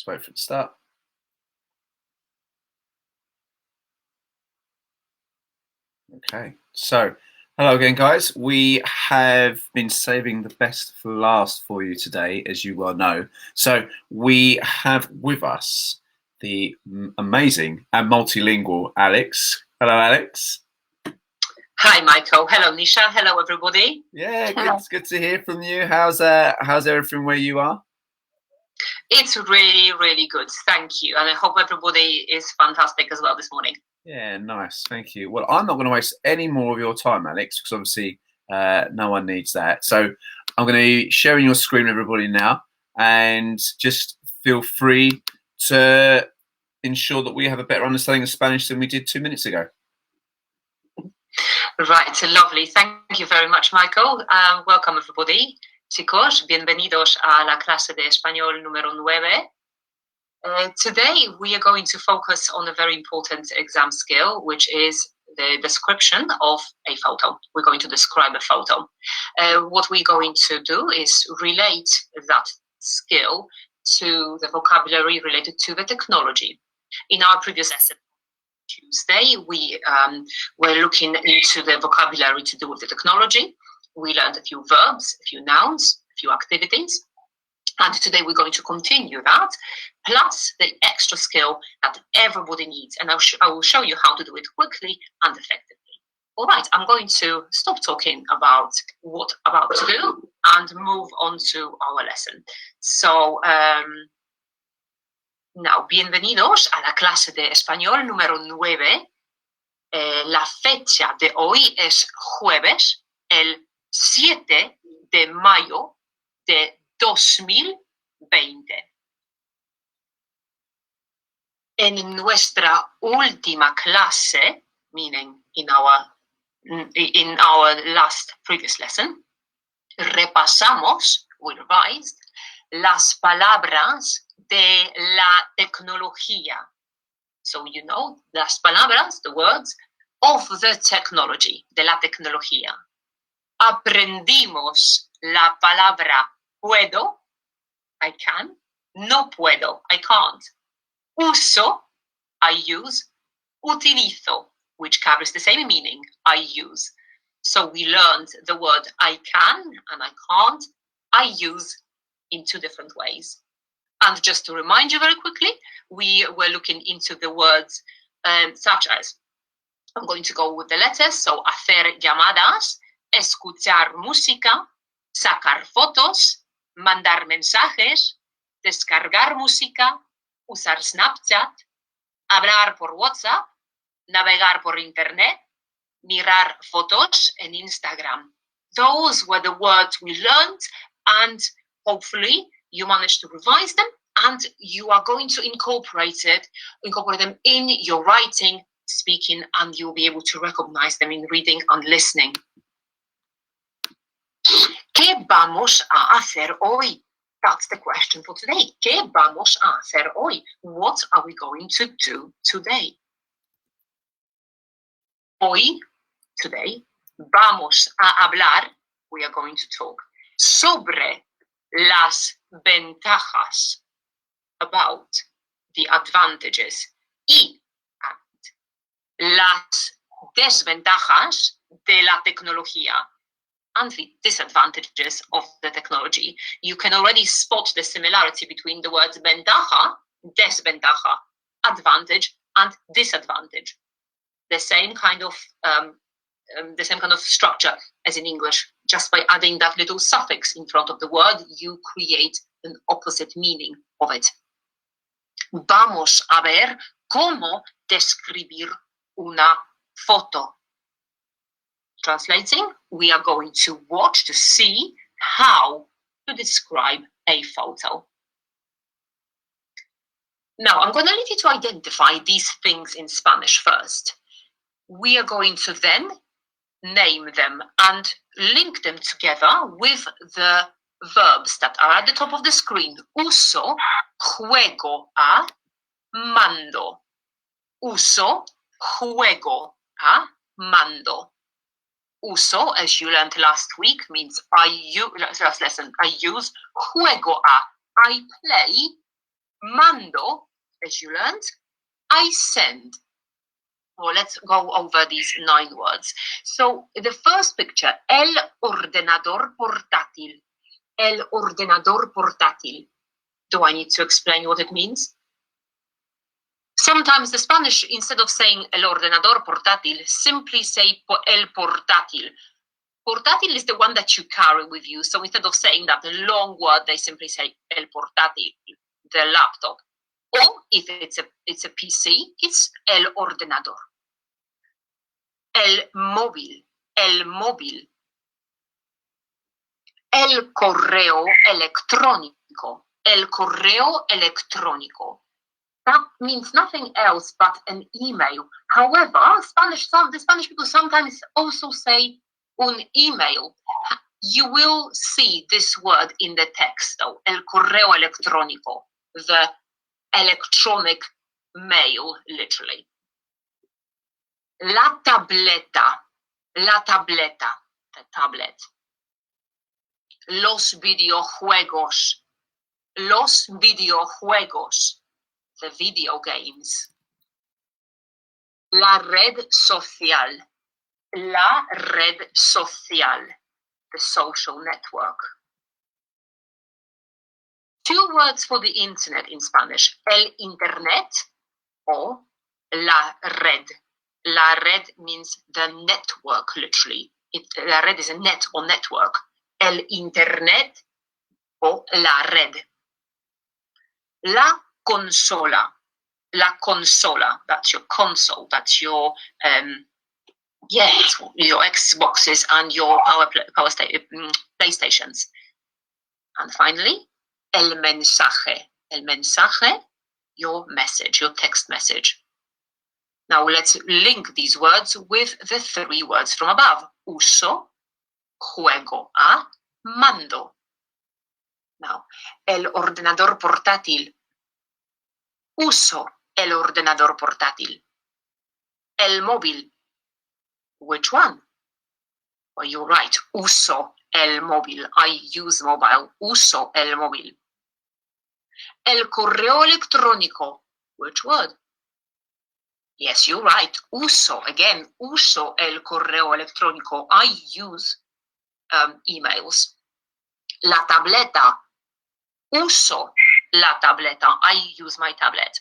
Let's wait for it to start. Okay, so hello again, guys. We have been saving the best for last for you today, as you well know. So we have with us the amazing and multilingual Alex. Hello, Alex. Hi, Michael. Hello, Nisha. Hello, everybody. Yeah, good to hear from you. How's everything where you are? It's really, really good. Thank you. And I hope everybody is fantastic as well this morning. Yeah, nice. Thank you. Well, I'm not going to waste any more of your time, Alex, because obviously no one needs that. So I'm going to be sharing your screen with everybody now, and just feel free to ensure that we have a better understanding of Spanish than we did 2 minutes ago. Right, lovely. Thank you very much, Michael. Welcome, everybody. Chicos, bienvenidos a la clase de español número 9. Today, we are going to focus on a very important exam skill, which is the description of a photo. We're going to describe a photo. What we're going to do is relate that skill to the vocabulary related to the technology. In our previous lesson, Tuesday, we were looking into the vocabulary to do with the technology. We learned a few verbs, a few nouns, a few activities. And today we're going to continue that, plus the extra skill that everybody needs. And I will show you how to do it quickly and effectively. All right, I'm going to stop talking about what about to do and move on to our lesson. So, now, bienvenidos a la clase de español número 9. La fecha de hoy es jueves, el 7 de mayo de 2020. En nuestra última clase, meaning in our previous lesson, repasamos, we revised, las palabras de la tecnología. So you know, las palabras, the words, of the technology, de la tecnología. Aprendimos la palabra puedo, I can, no puedo, I can't. Uso, I use, utilizo, which carries the same meaning, I use. So we learned the word I can and I can't, I use in two different ways. And just to remind you very quickly, we were looking into the words such as, I'm going to go with the letters, so hacer llamadas, escuchar música, sacar fotos, mandar mensajes, descargar música, usar Snapchat, hablar por WhatsApp, navegar por Internet, mirar fotos en Instagram. Those were the words we learned, and hopefully you managed to revise them, and you are going to incorporate them in your writing, speaking, and you'll be able to recognize them in reading and listening. ¿Qué vamos a hacer hoy? That's the question for today. ¿Qué vamos a hacer hoy? What are we going to do today? Hoy, today, vamos a hablar, we are going to talk, sobre las ventajas, about the advantages, y las desventajas de la tecnología, and the disadvantages of the technology. You can already spot the similarity between the words ventaja, desventaja, advantage, and disadvantage. The same kind of structure as in English. Just by adding that little suffix in front of the word, you create an opposite meaning of it. Vamos a ver cómo describir una foto. Translating, we are going to watch to see how to describe a photo. Now, I'm going to leave you to identify these things in Spanish first. We are going to then name them and link them together with the verbs that are at the top of the screen. Uso, juego a, mando. Uso, juego a, mando. Uso, as you learned last week, means last lesson, I use. Juego a, I play. Mando, as you learned, I send. Well, let's go over these 9 words. So the first picture, el ordenador portátil. El ordenador portátil. Do I need to explain what it means? Sometimes the Spanish, instead of saying el ordenador portátil, simply say el portátil. Portátil is the one that you carry with you. So instead of saying that long word, they simply say el portátil, the laptop. Or if it's a PC, it's el ordenador. El móvil, el móvil. El correo electrónico, el correo electrónico. That means nothing else but an email. However, the Spanish people sometimes also say un email. You will see this word in the text, though, el correo electrónico, the electronic mail, literally. La tableta, the tablet. Los videojuegos, the video games. La red social, the social network. 2 words for the internet in Spanish, el internet or la red. La red means the network, literally. La red is a net or network. El internet o la red. La consola, that's your console, that's your your Xboxes and your PlayStations. And finally, el mensaje, your message, your text message. Now let's link these words with the 3 words from above. Uso, juego a, mando. Now, el ordenador portátil. Uso el ordenador portátil. El móvil. Which one? Well, you're right. Uso el móvil. I use mobile. Uso el móvil. El correo electrónico. Which word? Yes, you're right. Uso. Again, uso el correo electrónico. I use emails. La tableta. Uso la tableta. I use my tablet.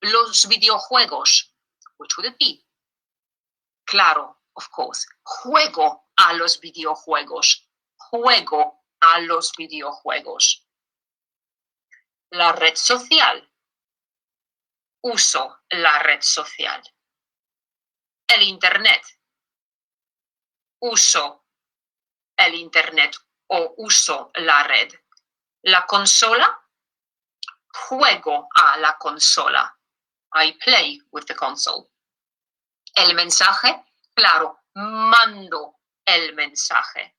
Los videojuegos. Which would it be? Claro, of course. Juego a los videojuegos. Juego a los videojuegos. La red social. Uso la red social. El internet. Uso el internet o uso la red. La consola. Juego a la consola. I play with the console. El mensaje. Claro, mando el mensaje.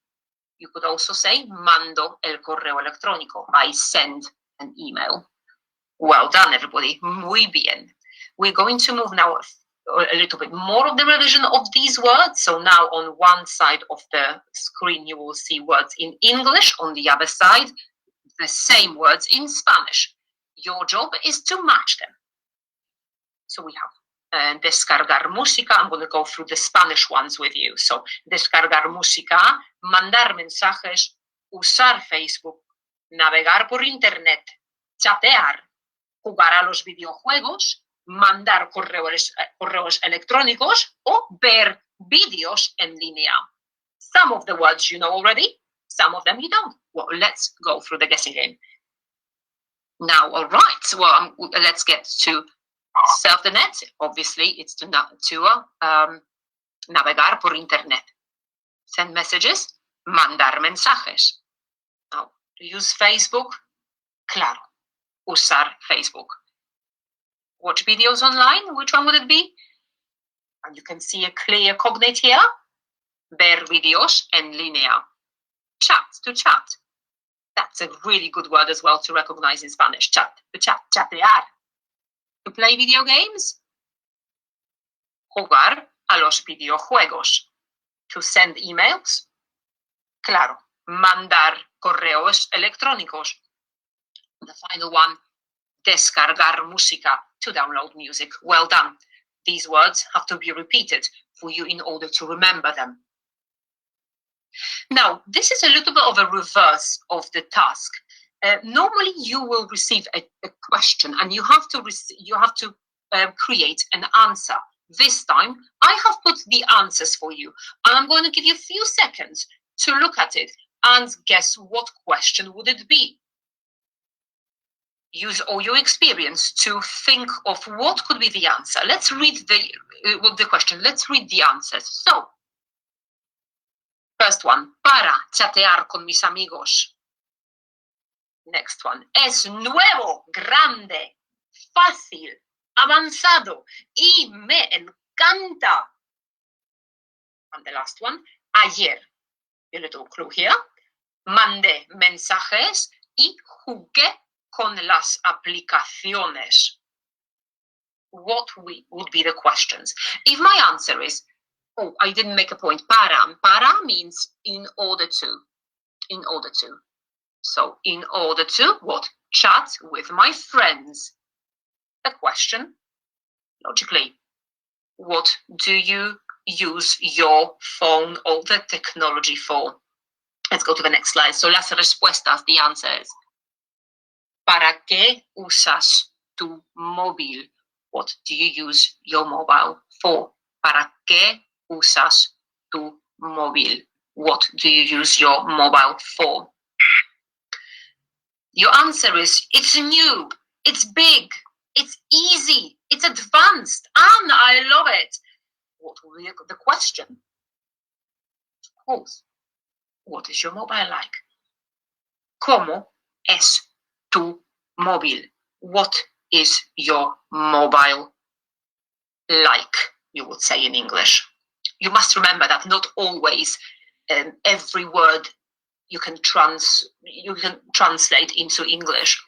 You could also say mando el correo electrónico. I send an email. Well done, everybody. Muy bien. We're going to move now a little bit more of the revision of these words. So now on one side of the screen, you will see words in English. On the other side, the same words in Spanish. Your job is to match them. So we have descargar música. I'm going to go through the Spanish ones with you. So descargar música, mandar mensajes, usar Facebook, navegar por internet, chatear, jugar a los videojuegos, mandar correos electrónicos o ver vídeos en línea. Some of the words you know already, some of them you don't. Well, let's go through the guessing game. Now, all right, well, let's get to surf the net. Obviously, it's to navegar por internet. Send messages, mandar mensajes. Now, to use Facebook, claro, usar Facebook. Watch videos online, which one would it be? And you can see a clear cognate here. Ver vídeos en línea. Chat, to chat. That's a really good word as well to recognize in Spanish. Chat, to chat, chatear. To play video games. Jugar a los videojuegos. To send emails. Claro, mandar correos electrónicos. The final one, descargar música, to download music. Well done. These words have to be repeated for you in order to remember them. Now, this is a little bit of a reverse of the task. Normally, you will receive a question, and you have to create an answer. This time, I have put the answers for you, and I'm going to give you a few seconds to look at it and guess what question would it be. Use all your experience to think of what could be the answer. Let's read the question. Let's read the answers. So, first one, para chatear con mis amigos. Next one, es nuevo, grande, fácil, avanzado y me encanta. And the last one, ayer, a little clue here, mandé mensajes y jugué con las aplicaciones. What would be the questions? If my answer is, oh, I didn't make a point, para means in order to. So, in order to what? Chat with my friends. The question, logically, what do you use your phone or the technology for? Let's go to the next slide. So, las respuestas, the answers. ¿Para qué usas tu móvil? What do you use your mobile for? ¿Para qué usas tu móvil? What do you use your mobile for? Your answer is, it's new, it's big, it's easy, it's advanced, and I love it. What will be the question? Of course, what is your mobile like? ¿Cómo es tu móvil? What is your mobile like, you would say in English. You must remember that not always every word you can translate into English.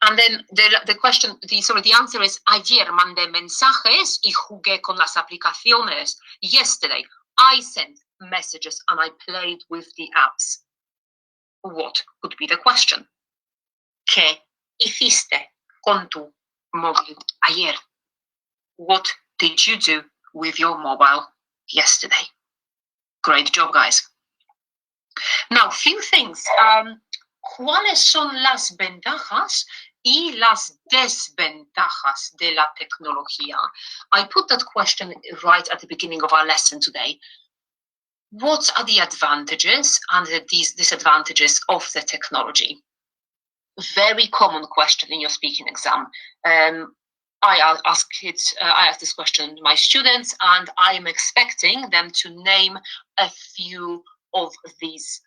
And then the answer is, ayer mandé mensajes y jugué con las aplicaciones. Yesterday, I sent messages and I played with the apps. What could be the question? ¿Qué hiciste con tu móvil ayer? What did you do with your mobile yesterday? Great job, guys. Now, few things. ¿Cuáles son las ventajas y las desventajas de la tecnología? I put that question right at the beginning of our lesson today. What are the advantages and the disadvantages of the technology? Very common question in your speaking exam. I ask this question to my students, and I am expecting them to name a few of these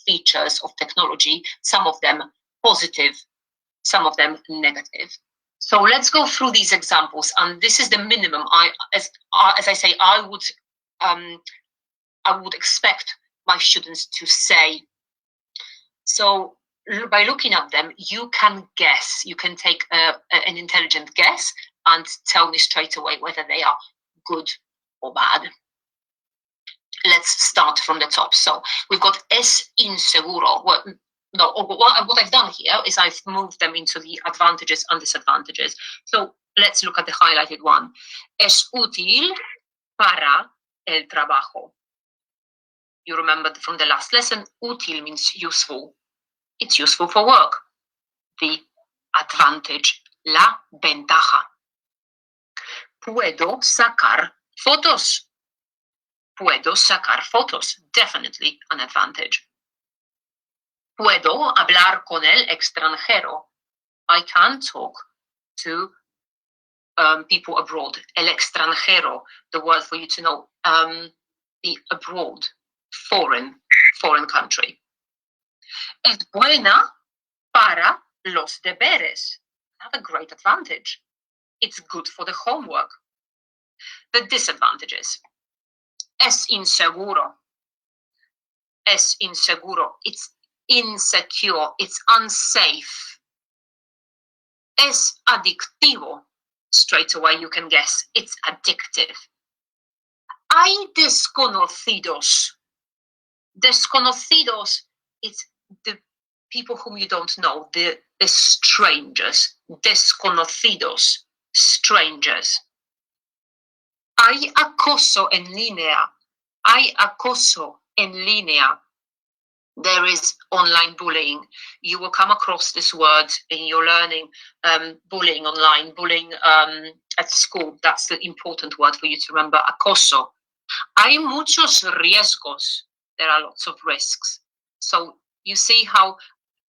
features of technology, some of them positive, some of them negative. So let's go through these examples, and this is the minimum. As I say, I would expect my students to say. So by looking at them, you can guess. You can take an intelligent guess and tell me straight away whether they are good or bad. Let's start from the top. So we've got es inseguro. What I've done here is I've moved them into the advantages and disadvantages. So let's look at the highlighted one. Es útil para el trabajo. You remember from the last lesson, útil means useful. It's useful for work. The advantage, la ventaja. Puedo sacar fotos. Puedo sacar fotos. Definitely an advantage. Puedo hablar con el extranjero. I can talk to people abroad. El extranjero, the word for you to know, the abroad, foreign country. Es buena para los deberes. Another great advantage. It's good for the homework. The disadvantages. Es inseguro. Es inseguro. It's insecure. It's unsafe. Es adictivo. Straight away you can guess. It's addictive. Hay desconocidos. Desconocidos. It's the people whom you don't know, the strangers, desconocidos, strangers. Hay acoso en línea. Hay acoso en línea. There is online bullying. You will come across this word in your learning, bullying online, bullying at school. That's the important word for you to remember, acoso. Hay muchos riesgos. There are lots of risks. So you see how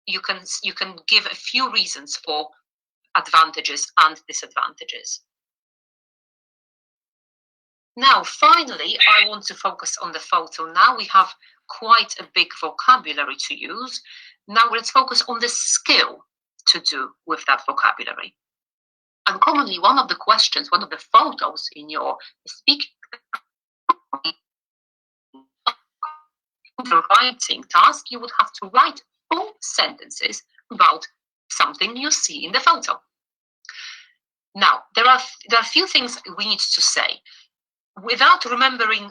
you can give a few reasons for advantages and disadvantages. Now, finally, I want to focus on the photo. Now we have quite a big vocabulary to use. Now let's focus on the skill to do with that vocabulary. And commonly, one of the questions, one of the photos in your speaking writing task, you would have to write 4 sentences about something you see in the photo. Now, there are a few things we need to say. Without remembering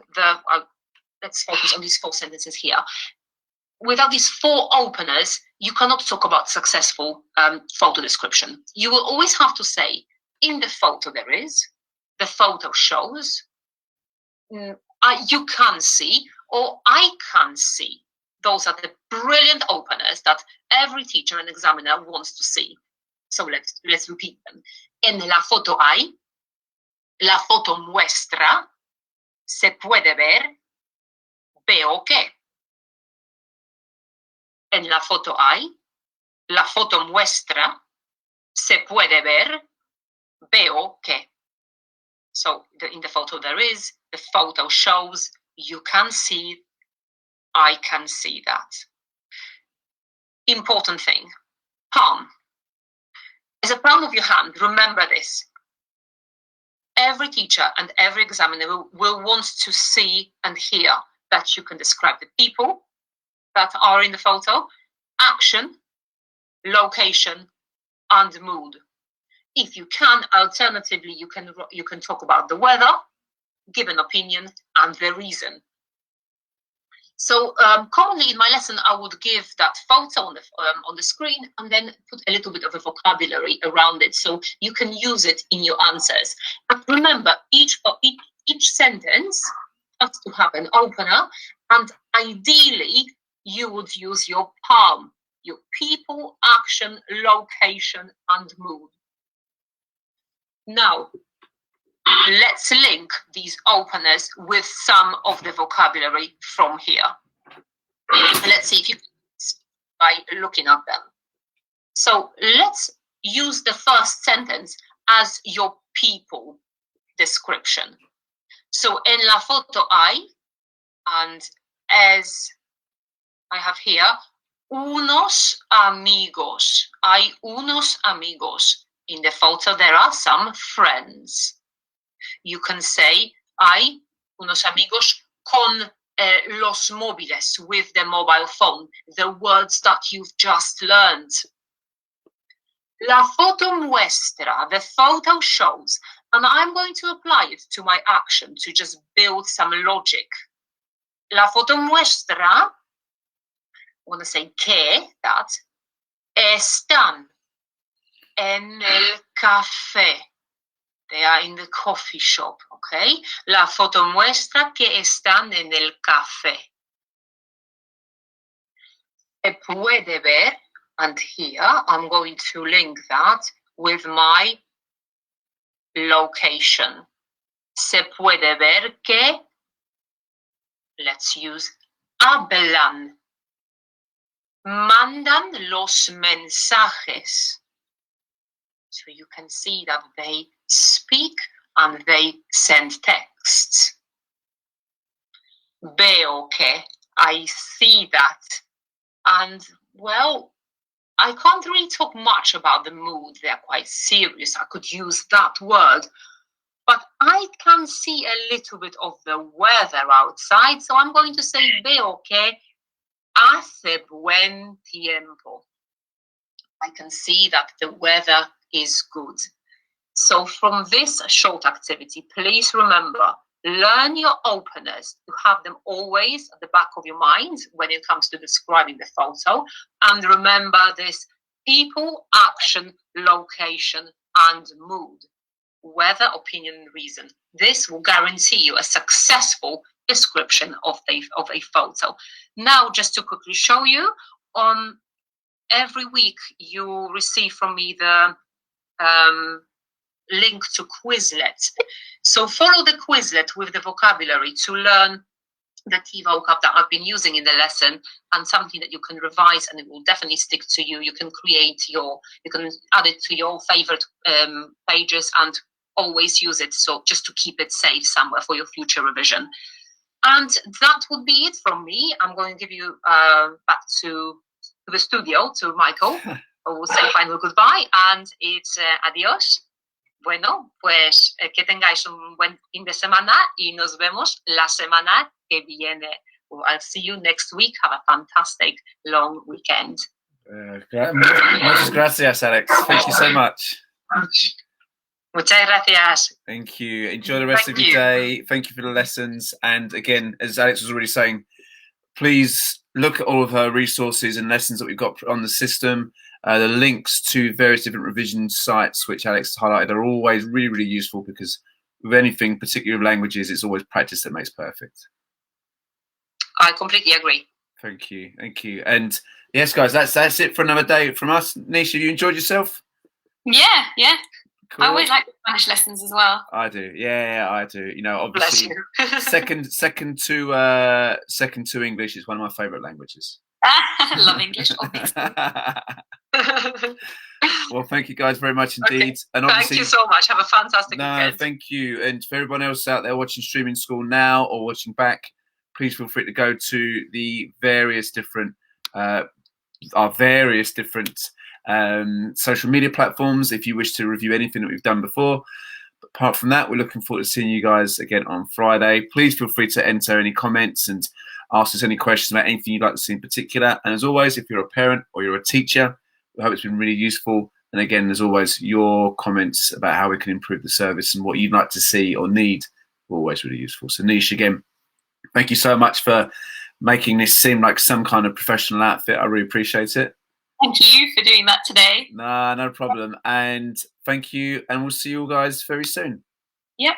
let's focus on these 4 sentences here. Without these 4 openers, you cannot talk about successful photo description. You will always have to say, in the photo there is, the photo shows, you can see, or I can see. Those are the brilliant openers that every teacher and examiner wants to see. So let's repeat them. En la foto hay, la foto muestra, se puede ver, veo que. En la foto hay, la foto muestra, se puede ver, veo que. So in the photo there is, the photo shows, you can see, I can see that. Important thing, palm. As a palm of your hand, remember this. Every teacher and every examiner will want to see and hear that you can describe the people that are in the photo, action, location, and mood. If you can, alternatively, you can talk about the weather, give an opinion, and the reason. So commonly in my lesson, I would give that photo on the screen and then put a little bit of a vocabulary around it so you can use it in your answers. But remember, each sentence has to have an opener, and ideally you would use your palm, your people, action, location, and mood. Now, let's link these openers with some of the vocabulary from here. Let's see if you can by looking at them. So let's use the first sentence as your people description. So en la foto hay, and as I have here, unos amigos. Hay unos amigos. In the photo there are some friends. You can say, hay unos amigos con los móviles, with the mobile phone, the words that you've just learned. La foto muestra, the photo shows, and I'm going to apply it to my action to just build some logic. La foto muestra, I want to say que, that, están en el café. They are in the coffee shop, okay? La foto muestra que están en el café. Se puede ver, and here I'm going to link that with my location. Se puede ver que, let's use hablan. Mandan los mensajes. So you can see that they speak and they send texts. Veo que, I see that. And, well, I can't really talk much about the mood. They're quite serious. I could use that word. But I can see a little bit of the weather outside. So I'm going to say veo que hace buen tiempo. I can see that the weather is good. So from this short activity, please remember Learn your openers to have them always at the back of your mind when it comes to describing the photo. And remember this: people, action, location, and mood. Weather, opinion, and reason. This will guarantee you a successful description of a photo. Now, just to quickly show you, every week you receive from me the link to Quizlet. So follow the Quizlet with the vocabulary to learn the key vocab that I've been using in the lesson, and something that you can revise and it will definitely stick to you. You can you can add it to your favorite pages and always use it. So just to keep it safe somewhere for your future revision. And that would be it from me. I'm going to give you back to the studio, to Michael. We'll say final goodbye, and it's adiós. Bueno, pues que tengáis un buen fin de semana y nos vemos la semana que viene. I'll see you next week. Have a fantastic long weekend. Muchas gracias, Alex. Thank you so much. Muchas gracias. Thank you. Enjoy the rest of your day. Thank you for the lessons. And again, as Alex was already saying, please look at all of her resources and lessons that we've got on the system. The links to various different revision sites, which Alex highlighted, are always really, really useful, because with anything, particularly with languages, it's always practice that makes perfect. I completely agree. Thank you. Thank you. And yes, guys, that's it for another day from us. Nisha, you enjoyed yourself? Yeah. Cool. I always like the Spanish lessons as well. I do. Yeah, I do. You know, obviously, second to English is one of my favourite languages. I love English, obviously. Well, thank you guys very much indeed. Okay. And obviously, thank you so much. Have a fantastic weekend. Thank you. And for everyone else out there watching Streaming School now or watching back, please feel free to go to the various different social media platforms if you wish to review anything that we've done before. But apart from that, we're looking forward to seeing you guys again on Friday. Please feel free to enter any comments and ask us any questions about anything you'd like to see in particular. And as always, if you're a parent or you're a teacher, we hope it's been really useful. And again, as always, your comments about how we can improve the service and what you'd like to see or need are always really useful. So Nish, again, thank you so much for making this seem like some kind of professional outfit. I really appreciate it. Thank you for doing that today. No problem. And thank you. And we'll see you all guys very soon. Yep.